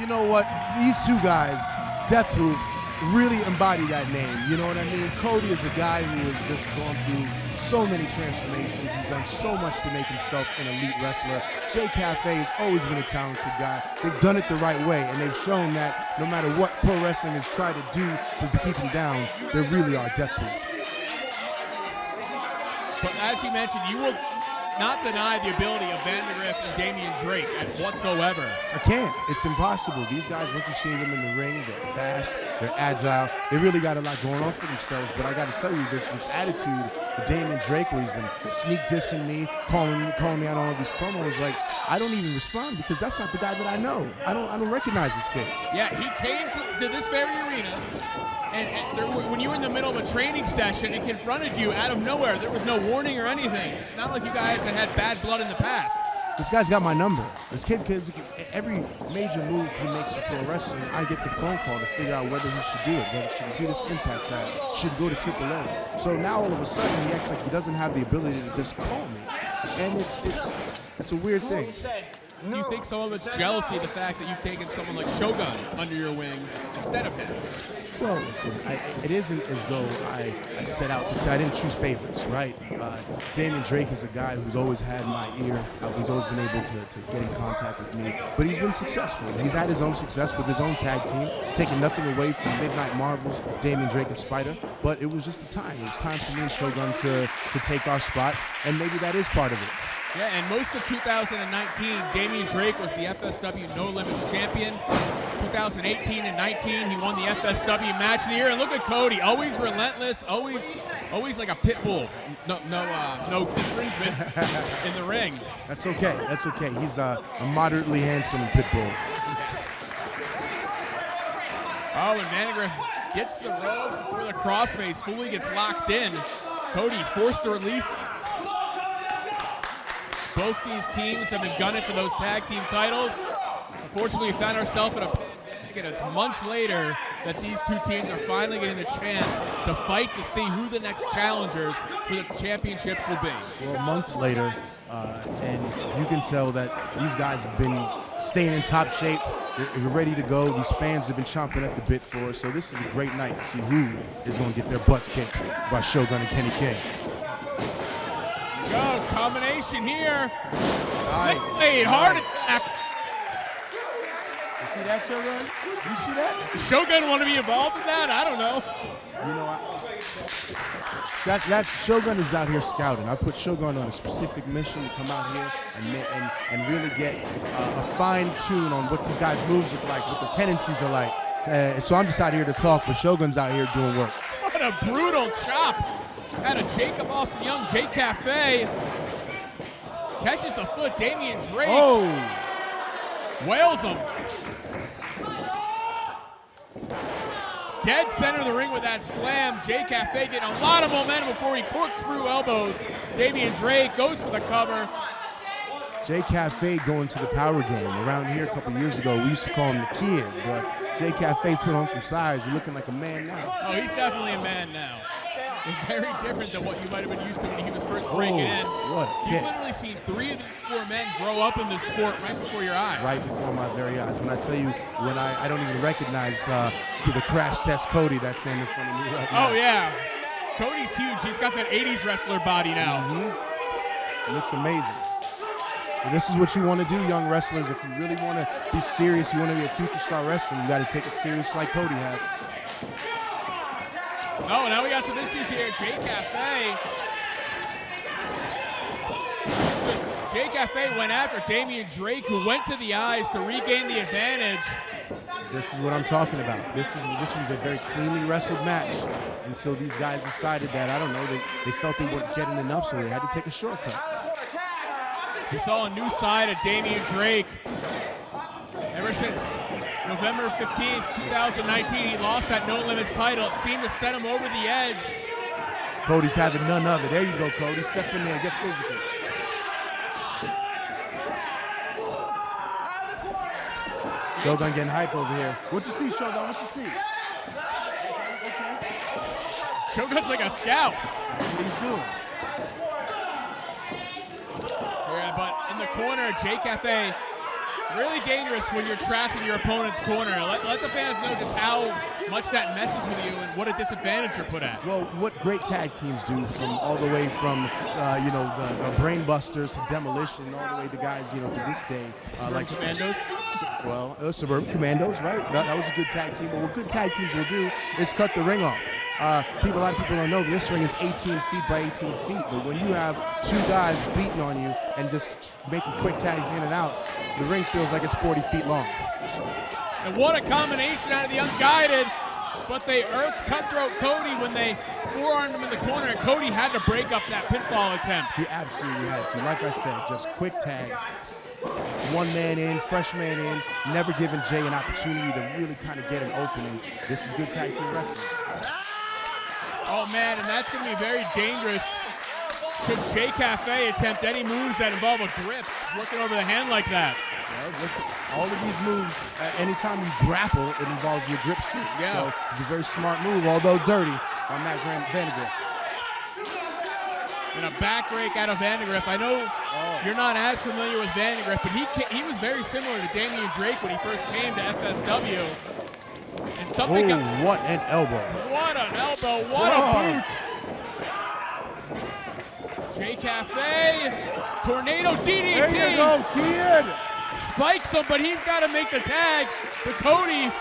you know what? These two guys, Death Proof, really embody that name. You know what I mean? Cody is a guy who has just gone through so many transformations. He's done so much to make himself an elite wrestler. Jay Cafe has always been a talented guy. They've done it the right way, and they've shown that no matter what pro wrestling has tried to do to keep him down, they really are Death Proofs. But as you mentioned, you will not deny the ability of Vandegrift and Damian Drake whatsoever. I can't. It's impossible. These guys, once you see them in the ring, they're fast, they're agile. They really got a lot going on for themselves. But I got to tell you, this attitude of Damian Drake, where he's been sneak dissing me, calling me out on all these promos, like, I don't even respond because that's not the guy that I know. I don't recognize this kid. Yeah, he came to this very arena, and when you were in the middle of a training session, it confronted you out of nowhere. There was no warning or anything. It's not like you guys had bad blood in the past. This guy's got my number. This kid, every major move he makes in pro wrestling, I get the phone call to figure out whether he should do it, whether he should do this Impact track, should go to AAA. So now all of a sudden he acts like he doesn't have the ability to just call me, and it's a weird thing. Do you think some of it's jealousy, the fact that you've taken someone like Shogun under your wing instead of him? Well, listen, it isn't as though I set out to I didn't choose favorites, right? Damian Drake is a guy who's always had my ear. He's always been able to get in contact with me. But he's been successful. He's had his own success with his own tag team, taking nothing away from Midnight Marvels, Damian Drake and Spider. But it was just a time. It was time for me and Shogun to take our spot, and maybe that is part of it. Yeah, and most of 2019, Damian Drake was the FSW No Limits champion. 2018 and 19, he won the FSW Match of the Year. And look at Cody, always relentless, always like a pit bull. No infringement in the ring. That's okay. That's okay. He's a moderately handsome pit bull. Oh, and Vandegrift gets the rope before the crossface fully gets locked in. Cody forced to release. Both these teams have been gunning for those tag team titles. Unfortunately, we found ourselves in a and it's months later that these two teams are finally getting the chance to fight to see who the next challengers for the championships will be. Well, months later, and you can tell that these guys have been staying in top shape. They're ready to go. These fans have been chomping at the bit for us. So this is a great night to see who is going to get their butts kicked by Shogun and Kenny King. Go, combination here. Nice. Slade, hard attack. You see that, Shogun? You see that? Does Shogun want to be involved in that? I don't know. You know, that Shogun is out here scouting. I put Shogun on a specific mission to come out here and really get a fine tune on what these guys' moves look like, what their tendencies are like. So I'm just out here to talk, but Shogun's out here doing work. What a brutal chop out of Jacob Austin Young. Jay Cafe catches the foot. Damian Drake wails him. Dead center of the ring with that slam. Jay Cafe getting a lot of momentum before he corkscrew elbows. Damian Drake goes for the cover. Jay Cafe going to the power game. Around here a couple years ago, we used to call him the Kid, but Jay Cafe's put on some size. He's looking like a man now. Oh, he's definitely a man now. It's very different than what you might have been used to when he was first breaking in. What a You've kick. literally seen 3 of these 4 men grow up in this sport right before your eyes. Right before my very eyes. When I tell you, when I don't even recognize the crash test Cody that's standing in front of me right now. Oh, yeah. Cody's huge. He's got that 80s wrestler body now. It looks amazing. And this is what you want to do, young wrestlers. If you really want to be serious, you want to be a future star wrestler, you got to take it serious like Cody has. Oh, now we got some issues here. Jay Cafe went after Damian Drake, who went to the eyes to regain the advantage. This is what I'm talking about. This was a very cleanly wrestled match until these guys decided that, I don't know, they felt they weren't getting enough, so they had to take a shortcut. We saw a new side of Damian Drake. Ever since November 15th, 2019, he lost that No Limits title. It seemed to set him over the edge. Cody's having none of it. There you go, Cody. Step in there, get physical. Shogun getting hype over here. What you see, Shogun? What you see? Shogun's like a scout. That's what he's doing. Yeah, but in the corner, Jay Cafe Really dangerous when you're trapped in your opponent's corner. Let the fans know just how much that messes with you and what a disadvantage you're put at. Well, what great tag teams do, from all the way from the brain busters to demolition, all the way to guys to this day like Commandos. Well, Suburban Commandos, right? That was a good tag team. But what good tag teams will do is cut the ring off. A lot of people don't know this ring is 18 feet by 18 feet, but when you have two guys beating on you and just making quick tags in and out, the ring feels like it's 40 feet long. And what a combination out of the Unguided, but they irked Cutthroat Cody when they forearmed him in the corner, and Cody had to break up that pinfall attempt. He absolutely had to. Like I said, just quick tags. One man in, fresh man in, never giving Jay an opportunity to really kind of get an opening. This is good tag team wrestling. Oh man, and that's going to be very dangerous should Jay Cafe attempt any moves that involve a grip, working over the hand like that. Well, listen, all of these moves, anytime you grapple, it involves your grip suit. Yeah. So it's a very smart move, although dirty, on Matt Vandergriff. And a back rake out of Vandergriff. I know you're not as familiar with Vandergriff, but he was very similar to Damian Drake when he first came to FSW. And something what an elbow. What an elbow. What a boot. Jay Cafe. Tornado DDT. There you go, kid. Spikes him, but he's got to make the tag. But Cody.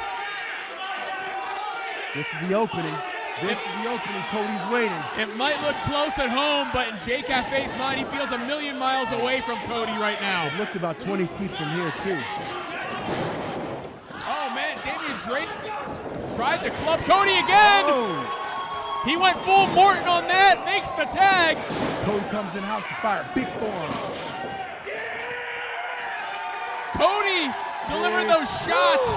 This is the opening. This is the opening. Cody's waiting. It might look close at home, but in Jay Cafe's mind, he feels a million miles away from Cody right now. It looked about 20 feet from here, too. Oh, man, Damian Drake tried to club Cody again. Oh. He went full Morton on that, makes the tag. Cody comes in house to fire. Big form. Cody delivering those shots.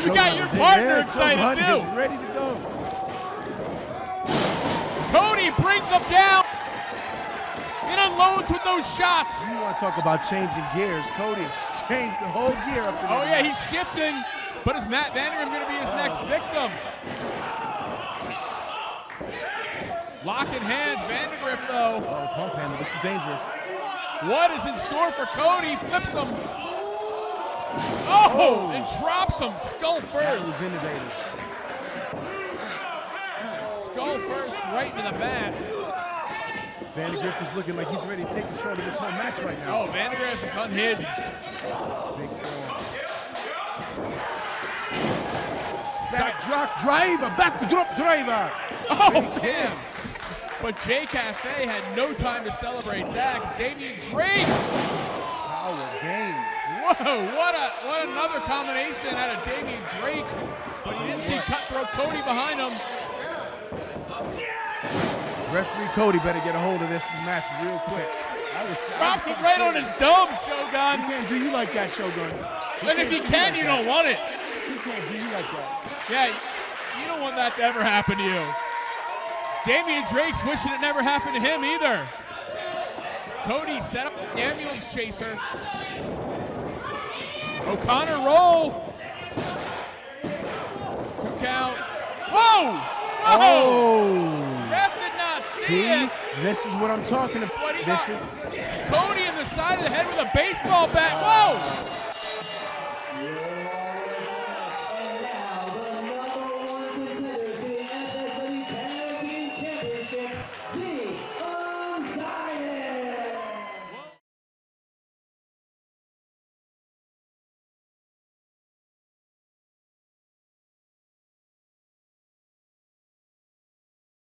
You got your partner excited too. Ready to go. Cody brings him down and unloads with those shots. You want to talk about changing gears? Cody has changed the whole gear up. Oh yeah, he's shifting. But is Matt Vandergriff going to be his next victim? Locking hands, Vandergriff though. Oh, pump handle. This is dangerous. What is in store for Cody? Flips him. Oh, and drops him. Skull first. That was innovative. Skull first, right to the mat. Vandergriff is looking like he's ready to take control of this whole match right now. Oh, Vandergriff is unhinged. Big form. Backdrop driver, backdrop driver. Oh, man. But Jay Cafe had no time to celebrate that because Damian Drake. Power game. Whoa, what another combination out of Damian Drake. But he didn't see Cutthroat Cody behind him. Referee Cody better get a hold of this match real quick. Drops him right on his dome, Shogun. You can't do you like that, Shogun. And if you can, you don't want it. You can't do you like that. Yeah, you don't want that to ever happen to you. Damian Drake's wishing it never happened to him either. Cody set up the ambulance chaser. O'Connor roll. 2 count. Whoa! Whoa! Oh! Ref did not see it. This is what I'm talking about. Cody in the side of the head with a baseball bat. Whoa!